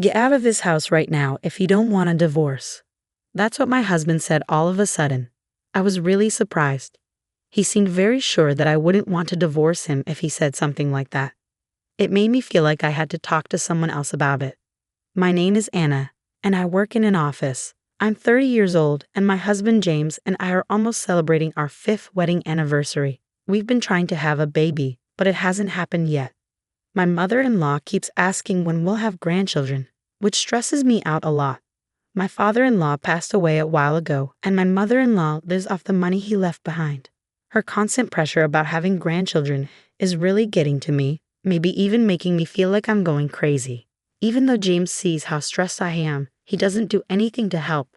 Get out of this house right now if you don't want a divorce. That's what my husband said all of a sudden. I was really surprised. He seemed very sure that I wouldn't want to divorce him if he said something like that. It made me feel like I had to talk to someone else about it. My name is Anna, and I work in an office. I'm 30 years old, and my husband James and I are almost celebrating our 5th wedding anniversary. We've been trying to have a baby, but it hasn't happened yet. My mother-in-law keeps asking when we'll have grandchildren, which stresses me out a lot. My father-in-law passed away a while ago, and my mother-in-law lives off the money he left behind. Her constant pressure about having grandchildren is really getting to me, maybe even making me feel like I'm going crazy. Even though James sees how stressed I am, he doesn't do anything to help.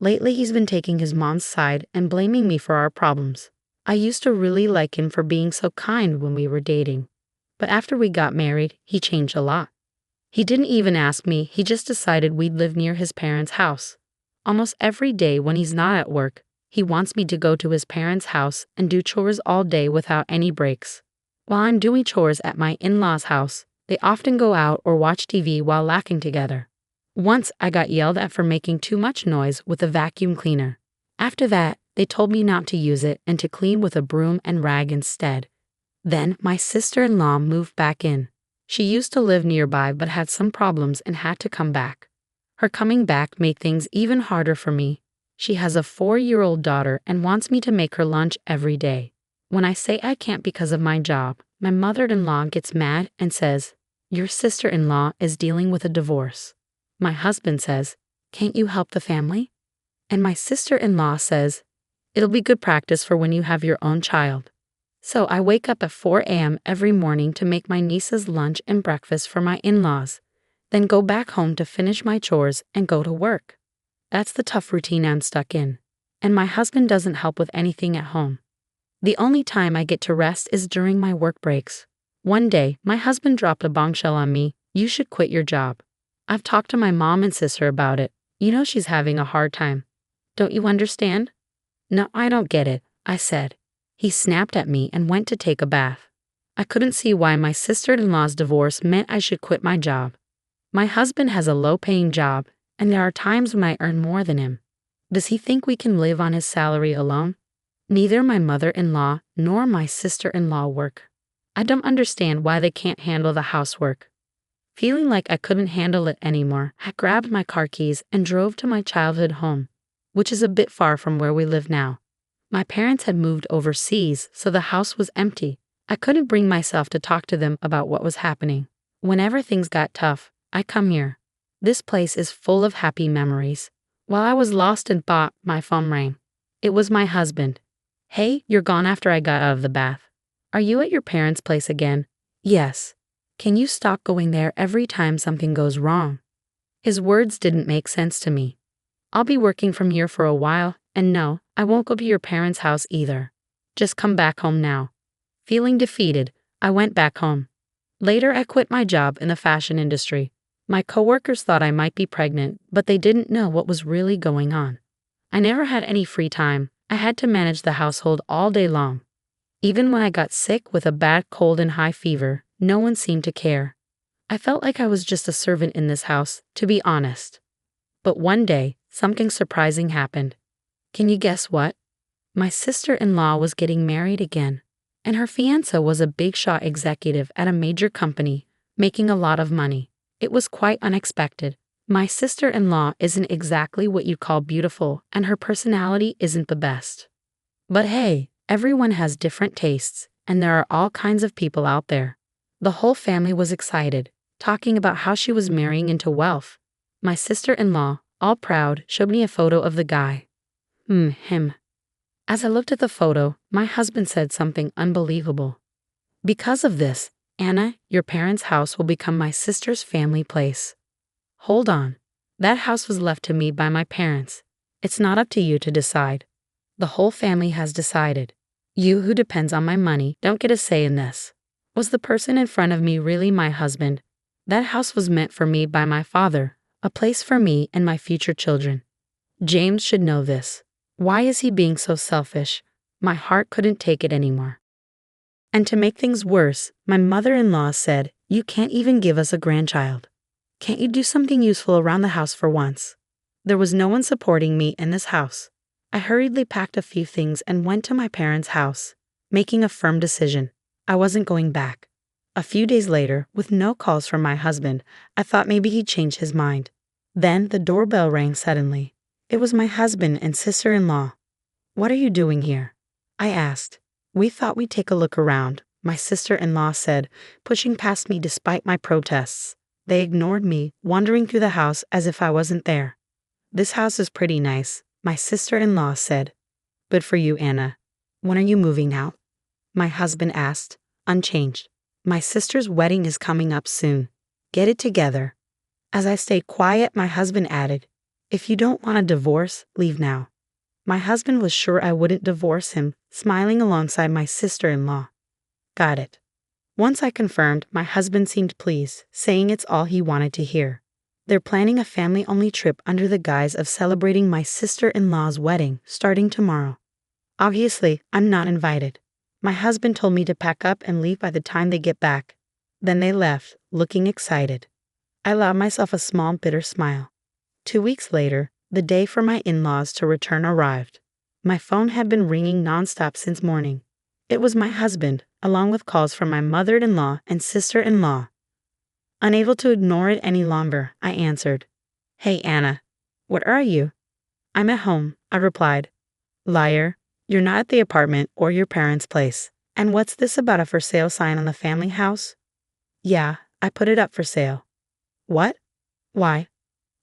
Lately, he's been taking his mom's side and blaming me for our problems. I used to really like him for being so kind when we were dating. But after we got married, he changed a lot. He didn't even ask me, he just decided we'd live near his parents' house. Almost every day when he's not at work, he wants me to go to his parents' house and do chores all day without any breaks. While I'm doing chores at my in-laws' house, they often go out or watch TV while laughing together. Once I got yelled at for making too much noise with a vacuum cleaner. After that, they told me not to use it and to clean with a broom and rag instead. Then my sister-in-law moved back in. She used to live nearby but had some problems and had to come back. Her coming back made things even harder for me. She has a 4-year-old daughter and wants me to make her lunch every day. When I say I can't because of my job, my mother-in-law gets mad and says, "Your sister-in-law is dealing with a divorce." My husband says, "Can't you help the family?" And my sister-in-law says, "It'll be good practice for when you have your own child." So I wake up at 4 a.m. every morning to make my nieces lunch and breakfast for my in-laws, then go back home to finish my chores and go to work. That's the tough routine I'm stuck in. And my husband doesn't help with anything at home. The only time I get to rest is during my work breaks. One day, my husband dropped a bombshell on me, "You should quit your job." I've talked to my mom and sister about it. You know she's having a hard time. Don't you understand? No, I don't get it, I said. He snapped at me and went to take a bath. I couldn't see why my sister-in-law's divorce meant I should quit my job. My husband has a low-paying job, and there are times when I earn more than him. Does he think we can live on his salary alone? Neither my mother-in-law nor my sister-in-law work. I don't understand why they can't handle the housework. Feeling like I couldn't handle it anymore, I grabbed my car keys and drove to my childhood home, which is a bit far from where we live now. My parents had moved overseas, so the house was empty. I couldn't bring myself to talk to them about what was happening. Whenever things got tough, I come here. This place is full of happy memories. While I was lost in thought, my phone rang. It was my husband. "Hey, you're gone after I got out of the bath. Are you at your parents' place again?" "Yes." "Can you stop going there every time something goes wrong?" His words didn't make sense to me. "I'll be working from here for a while, and no, I won't go to your parents' house either. Just come back home now." Feeling defeated, I went back home. Later, I quit my job in the fashion industry. My coworkers thought I might be pregnant, but they didn't know what was really going on. I never had any free time. I had to manage the household all day long. Even when I got sick with a bad cold and high fever, no one seemed to care. I felt like I was just a servant in this house, to be honest. But one day, something surprising happened. Can you guess what? My sister-in-law was getting married again, and her fiancé was a big-shot executive at a major company, making a lot of money. It was quite unexpected. My sister-in-law isn't exactly what you call beautiful, and her personality isn't the best. But hey, everyone has different tastes, and there are all kinds of people out there. The whole family was excited, talking about how she was marrying into wealth. My sister-in-law, all proud, showed me a photo of the guy. Him. As I looked at the photo, my husband said something unbelievable. "Because of this, Anna, your parents' house will become my sister's family place." Hold on. That house was left to me by my parents. It's not up to you to decide. The whole family has decided. You, who depends on my money, don't get a say in this. Was the person in front of me really my husband? That house was meant for me by my father, a place for me and my future children. James should know this. Why is he being so selfish? My heart couldn't take it anymore. And to make things worse, my mother-in-law said, "You can't even give us a grandchild." Can't you do something useful around the house for once? There was no one supporting me in this house. I hurriedly packed a few things and went to my parents' house, making a firm decision. I wasn't going back. A few days later, with no calls from my husband, I thought maybe he'd changed his mind. Then the doorbell rang suddenly. It was my husband and sister-in-law. "What are you doing here?" I asked. "We thought we'd take a look around," my sister-in-law said, pushing past me despite my protests. They ignored me, wandering through the house as if I wasn't there. "This house is pretty nice," my sister-in-law said. "Good for you, Anna. When are you moving out?" My husband asked, unchanged. "My sister's wedding is coming up soon. Get it together." As I stayed quiet, my husband added, "If you don't want a divorce, leave now." My husband was sure I wouldn't divorce him, smiling alongside my sister-in-law. "Got it." Once I confirmed, my husband seemed pleased, saying it's all he wanted to hear. They're planning a family-only trip under the guise of celebrating my sister-in-law's wedding starting tomorrow. Obviously, I'm not invited. My husband told me to pack up and leave by the time they get back. Then they left, looking excited. I allowed myself a small bitter smile. 2 weeks later, the day for my in-laws to return arrived. My phone had been ringing nonstop since morning. It was my husband, along with calls from my mother-in-law and sister-in-law. Unable to ignore it any longer, I answered. "Hey, Anna. Where are you?" "I'm at home," I replied. "Liar. You're not at the apartment or your parents' place. And what's this about a for sale sign on the family house?" "Yeah, I put it up for sale." "What? Why?"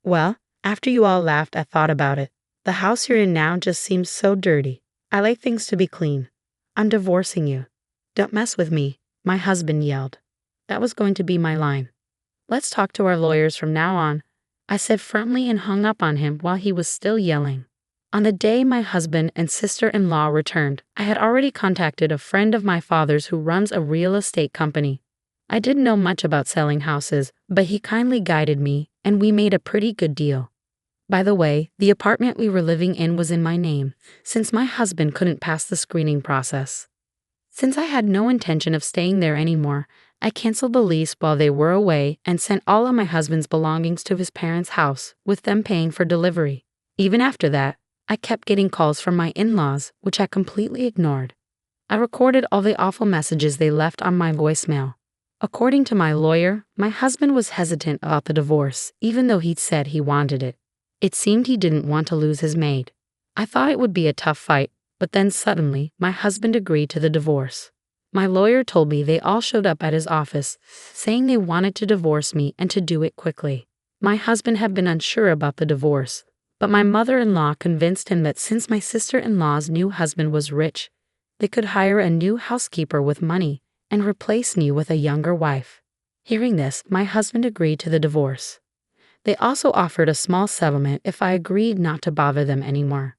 "Well, after you all laughed, I thought about it. The house you're in now just seems so dirty. I like things to be clean. I'm divorcing you." "Don't mess with me," my husband yelled. That was going to be my line. "Let's talk to our lawyers from now on," I said firmly and hung up on him while he was still yelling. On the day my husband and sister-in-law returned, I had already contacted a friend of my father's who runs a real estate company. I didn't know much about selling houses, but he kindly guided me, and we made a pretty good deal. By the way, the apartment we were living in was in my name, since my husband couldn't pass the screening process. Since I had no intention of staying there anymore, I canceled the lease while they were away and sent all of my husband's belongings to his parents' house, with them paying for delivery. Even after that, I kept getting calls from my in-laws, which I completely ignored. I recorded all the awful messages they left on my voicemail. According to my lawyer, my husband was hesitant about the divorce, even though he'd said he wanted it. It seemed he didn't want to lose his maid. I thought it would be a tough fight, but then suddenly, my husband agreed to the divorce. My lawyer told me they all showed up at his office, saying they wanted to divorce me and to do it quickly. My husband had been unsure about the divorce, but my mother-in-law convinced him that since my sister-in-law's new husband was rich, they could hire a new housekeeper with money and replace me with a younger wife. Hearing this, my husband agreed to the divorce. They also offered a small settlement if I agreed not to bother them anymore.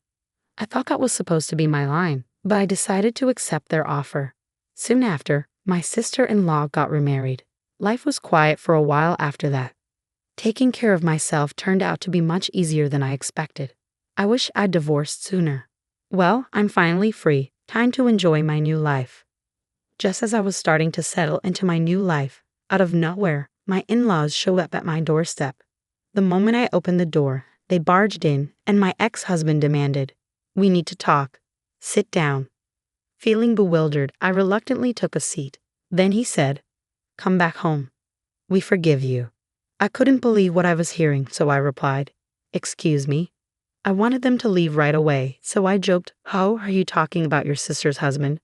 I thought that was supposed to be my line, but I decided to accept their offer. Soon after, my sister-in-law got remarried. Life was quiet for a while after that. Taking care of myself turned out to be much easier than I expected. I wish I'd divorced sooner. Well, I'm finally free. Time to enjoy my new life. Just as I was starting to settle into my new life, out of nowhere, my in-laws showed up at my doorstep. The moment I opened the door, they barged in, and my ex-husband demanded, "We need to talk. Sit down." Feeling bewildered, I reluctantly took a seat. Then he said, "Come back home. We forgive you." I couldn't believe what I was hearing, so I replied, "Excuse me?" I wanted them to leave right away, so I joked, "How are you talking about your sister's husband?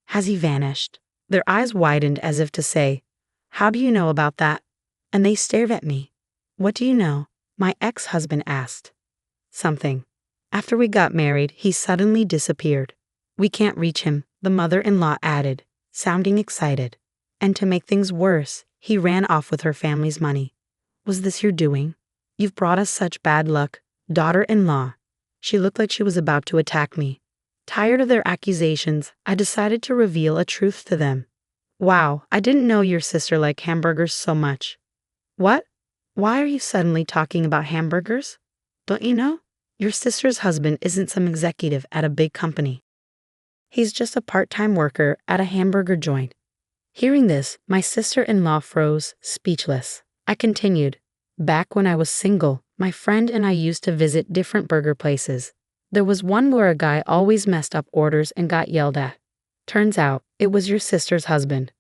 Has he vanished?" Their eyes widened as if to say, "How do you know about that?" And they stared at me. "What do you know?" my ex-husband asked. "Something. After we got married, he suddenly disappeared. We can't reach him," the mother-in-law added, sounding excited. "And to make things worse, he ran off with her family's money." "Was this your doing? You've brought us such bad luck, daughter-in-law." She looked like she was about to attack me. Tired of their accusations, I decided to reveal a truth to them. "Wow, I didn't know your sister liked hamburgers so much." "What? Why are you suddenly talking about hamburgers? Don't you know? Your sister's husband isn't some executive at a big company. He's just a part-time worker at a hamburger joint." Hearing this, my sister-in-law froze, speechless. I continued, Back when I was single, my friend and I used to visit different burger places. There was one where a guy always messed up orders and got yelled at. Turns out, it was your sister's husband.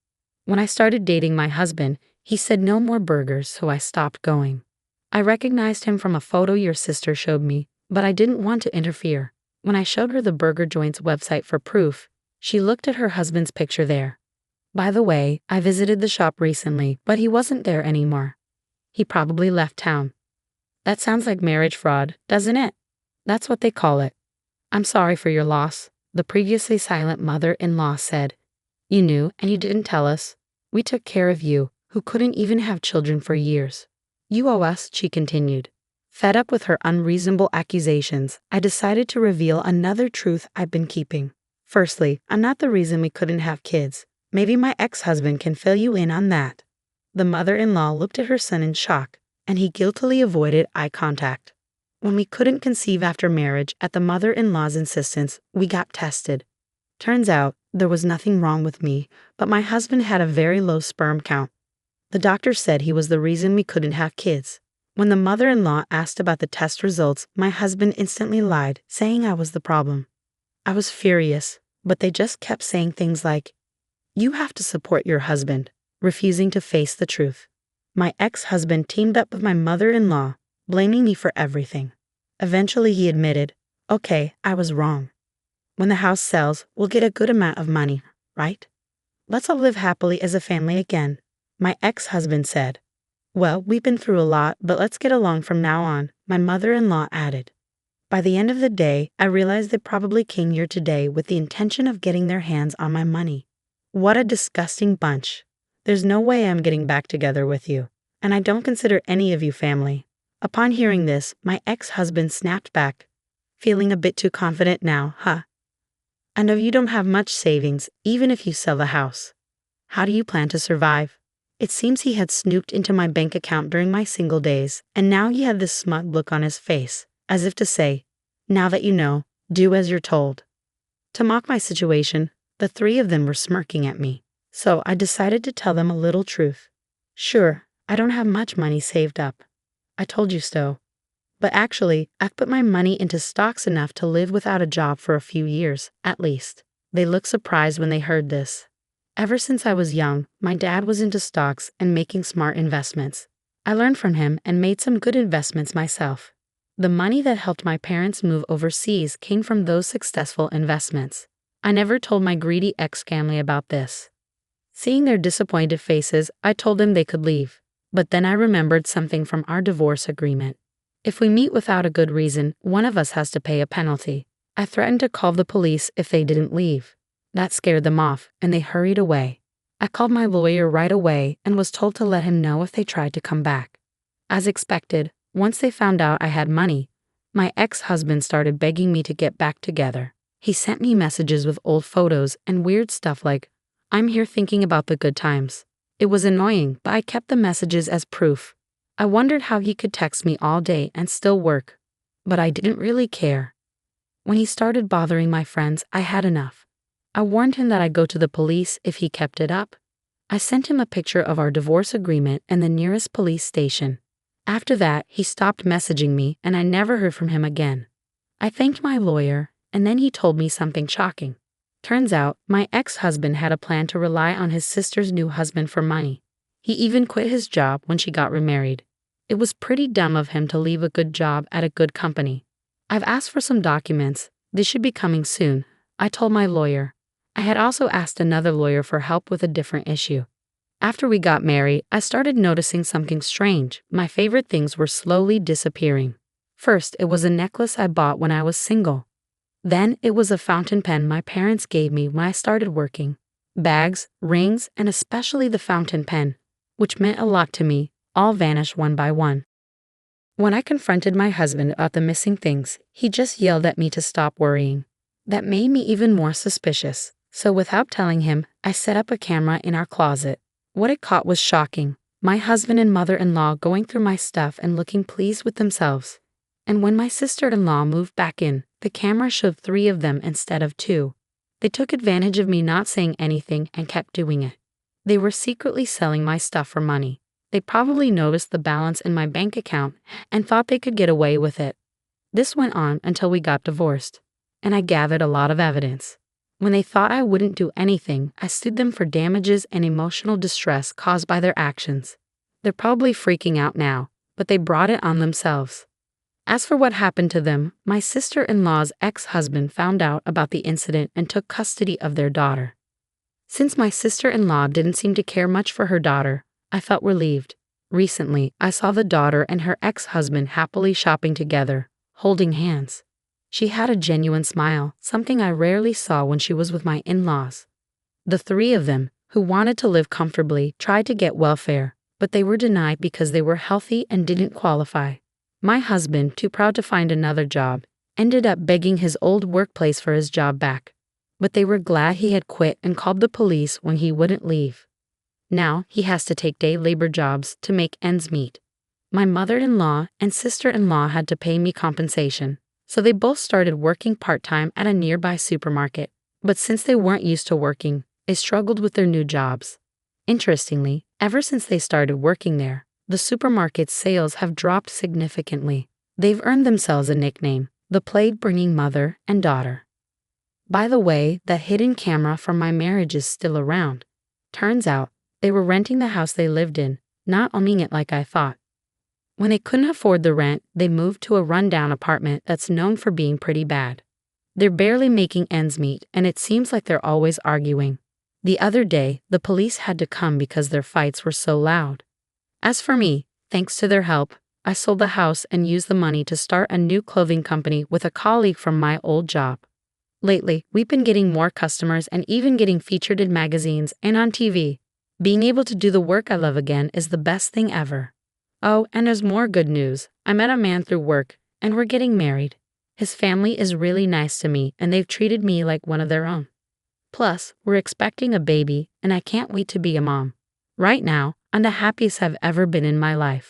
When I started dating my husband, he said no more burgers, so I stopped going. I recognized him from a photo your sister showed me, but I didn't want to interfere. When I showed her the burger joint's website for proof, she looked at her husband's picture there. By the way, I visited the shop recently, but he wasn't there anymore. He probably left town. That sounds like marriage fraud, doesn't it? That's what they call it. I'm sorry for your loss, the previously silent mother-in-law said. You knew and you didn't tell us. We took care of you, who couldn't even have children for years. You owe us, she continued. Fed up with her unreasonable accusations, I decided to reveal another truth I've been keeping. Firstly, I'm not the reason we couldn't have kids. Maybe my ex-husband can fill you in on that. The mother-in-law looked at her son in shock, and he guiltily avoided eye contact. When we couldn't conceive after marriage, at the mother-in-law's insistence, we got tested. Turns out, there was nothing wrong with me, but my husband had a very low sperm count. The doctor said he was the reason we couldn't have kids. When the mother-in-law asked about the test results, my husband instantly lied, saying I was the problem. I was furious, but they just kept saying things like, "You have to support your husband," refusing to face the truth. My ex-husband teamed up with my mother-in-law, blaming me for everything. Eventually he admitted, "Okay, I was wrong. When the house sells, we'll get a good amount of money, right? Let's all live happily as a family again," my ex-husband said. "Well, we've been through a lot, but let's get along from now on," my mother-in-law added. By the end of the day, I realized they probably came here today with the intention of getting their hands on my money. What a disgusting bunch. There's no way I'm getting back together with you, and I don't consider any of you family. Upon hearing this, my ex-husband snapped back. Feeling a bit too confident now, huh? I know you don't have much savings, even if you sell the house. How do you plan to survive? It seems he had snooped into my bank account during my single days, and now he had this smug look on his face, as if to say, "Now that you know, do as you're told." To mock my situation, the three of them were smirking at me, so I decided to tell them a little truth. Sure, I don't have much money saved up. I told you so. But actually, I've put my money into stocks enough to live without a job for a few years, at least. They looked surprised when they heard this. Ever since I was young, my dad was into stocks and making smart investments. I learned from him and made some good investments myself. The money that helped my parents move overseas came from those successful investments. I never told my greedy ex-family about this. Seeing their disappointed faces, I told them they could leave. But then I remembered something from our divorce agreement. If we meet without a good reason, one of us has to pay a penalty. I threatened to call the police if they didn't leave. That scared them off, and they hurried away. I called my lawyer right away and was told to let him know if they tried to come back. As expected, once they found out I had money, my ex-husband started begging me to get back together. He sent me messages with old photos and weird stuff like, "I'm here thinking about the good times." It was annoying, but I kept the messages as proof. I wondered how he could text me all day and still work, but I didn't really care. When he started bothering my friends, I had enough. I warned him that I'd go to the police if he kept it up. I sent him a picture of our divorce agreement and the nearest police station. After that, he stopped messaging me and I never heard from him again. I thanked my lawyer, and then he told me something shocking. Turns out, my ex-husband had a plan to rely on his sister's new husband for money. He even quit his job when she got remarried. It was pretty dumb of him to leave a good job at a good company. I've asked for some documents. They should be coming soon, I told my lawyer. I had also asked another lawyer for help with a different issue. After we got married, I started noticing something strange. My favorite things were slowly disappearing. First, it was a necklace I bought when I was single. Then, it was a fountain pen my parents gave me when I started working. Bags, rings, and especially the fountain pen, which meant a lot to me, all vanished one by one. When I confronted my husband about the missing things, he just yelled at me to stop worrying. That made me even more suspicious, so without telling him, I set up a camera in our closet. What it caught was shocking. My husband and mother-in-law going through my stuff and looking pleased with themselves. And when my sister-in-law moved back in, the camera showed 3 of them instead of 2. They took advantage of me not saying anything and kept doing it. They were secretly selling my stuff for money. They probably noticed the balance in my bank account and thought they could get away with it. This went on until we got divorced, and I gathered a lot of evidence. When they thought I wouldn't do anything, I sued them for damages and emotional distress caused by their actions. They're probably freaking out now, but they brought it on themselves. As for what happened to them, my sister-in-law's ex-husband found out about the incident and took custody of their daughter. Since my sister-in-law didn't seem to care much for her daughter, I felt relieved. Recently, I saw the daughter and her ex-husband happily shopping together, holding hands. She had a genuine smile, something I rarely saw when she was with my in-laws. The three of them, who wanted to live comfortably, tried to get welfare, but they were denied because they were healthy and didn't qualify. My husband, too proud to find another job, ended up begging his old workplace for his job back. But they were glad he had quit and called the police when he wouldn't leave. Now he has to take day labor jobs to make ends meet. My mother-in-law and sister-in-law had to pay me compensation, so they both started working part-time at a nearby supermarket. But since they weren't used to working, they struggled with their new jobs. Interestingly, ever since they started working there, the supermarket's sales have dropped significantly. They've earned themselves a nickname, the plague-bringing mother and daughter. By the way, the hidden camera from my marriage is still around. Turns out, they were renting the house they lived in, not owning it like I thought. When they couldn't afford the rent, they moved to a rundown apartment that's known for being pretty bad. They're barely making ends meet, and it seems like they're always arguing. The other day, the police had to come because their fights were so loud. As for me, thanks to their help, I sold the house and used the money to start a new clothing company with a colleague from my old job. Lately, we've been getting more customers and even getting featured in magazines and on TV. Being able to do the work I love again is the best thing ever. Oh, and there's more good news. I met a man through work, and we're getting married. His family is really nice to me, and they've treated me like one of their own. Plus, we're expecting a baby, and I can't wait to be a mom. Right now, I'm the happiest I've ever been in my life.